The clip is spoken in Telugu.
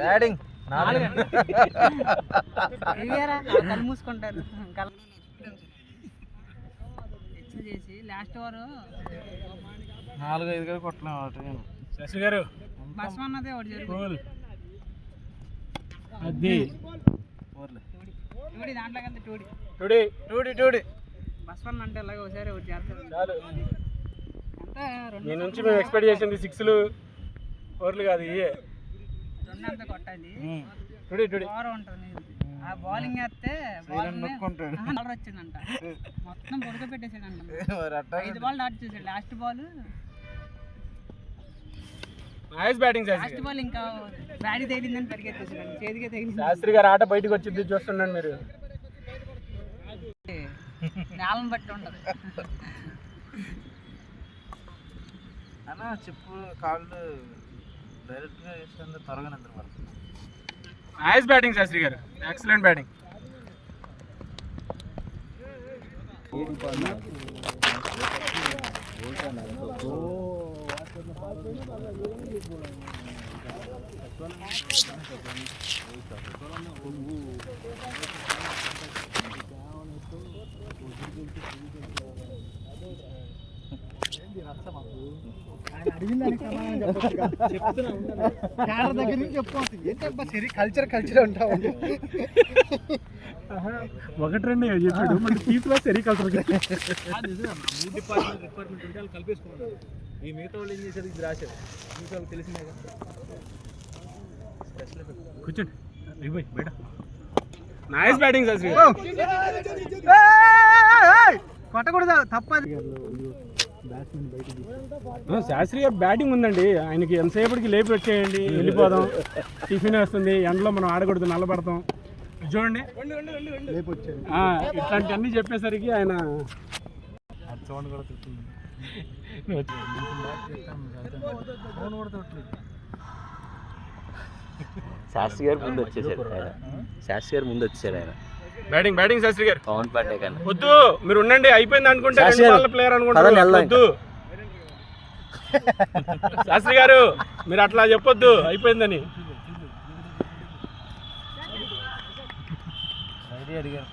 బ్యాటింగ్ కళ్ళు మూసుకుంటారు చేసి లాస్ట్ ఓవర్ 4-5 కొట్టలేము. శశి గారు బస్ అన్నదే ఒకటి జరిగింది. దాంట్లో కలిసి టూడి బస్ వన్ అంటే అలాగే ఒకసారి ఒకటి చేస్తారు. మీ నుంచి మేము ఎక్స్పెక్ట్ చేసింది 6లు 4లు కాదు, ఇవే 2 అంతా కొట్టాలి. టూడి ఓవర్ ఉంటుంది. ఆ బౌలింగ్ వేస్తే బాలర్ వచ్చిందంట, మొత్తం పొడుగు పెట్టేసాడంట. 5 బాల్ డాట్ చేసాడు. లాస్ట్ బాల్ లాస్ట్ బాల్ ఇంకా బ్యాడీ తగిలిందని పరిగెత్తేసాడు, చేతికే తగిలింది. శాస్త్రి గారు ఆట బయటకు వచ్చింది చూస్తున్నాను మీరు. నేలను బట్టి ఉండదు అన్నా. చెప్పు కాళ్ళు డైరెక్ట్గా వేస్తే త్వరగా నిద్రపడుతుంది. నైస్ బ్యాటింగ్ శాస్త్రి గారు, ఎక్సలెంట్ బ్యాటింగ్. దగ్గర నుంచి చెప్పు, ఏంటబ్బా కల్చర్ ఉంటావు. 1-2 చెప్పాడు, మన తీసుకో సెరికల్చర్ డిపార్ట్మెంట్ ఉంటే వాళ్ళు కలిపేసుకున్నారు. ఈ మిగతా వాళ్ళు ఏం చేశారు, ఇది రాశారు. మిగతా వాళ్ళకి తెలిసిందే కదా. కూర్చోండి బయట. నైస్ బ్యాటింగ్ శాస్త్రి గారు. కొట్టకూడదు, తప్పది. శాస్త్రి గారు బ్యాటింగ్ ఉందండి, ఆయనకి ఎంతసేపటికి లేపి వచ్చేయండి, వెళ్ళిపోదాం. టిఫిన్ వస్తుంది, ఎండలో మనం ఆడకూడదు, నల్లబడతాం. చూడండి ఇట్లాంటివన్నీ చెప్పేసరికి ఆయన సౌండ్ కూడా తిట్టింది. శాస్త్రి గారు ముందు వచ్చేసారు ఆయన. బ్యాటింగ్ శాస్త్రి గారు. పవన్ పాండే కన్నా వద్దు, మీరు ఉండండి. అయిపోయింది అనుకుంటే ప్లేయర్ అనుకుంటే శాస్త్రి గారు మీరు అట్లా చెప్పొద్దు, అయిపోయిందని. అడిగారు.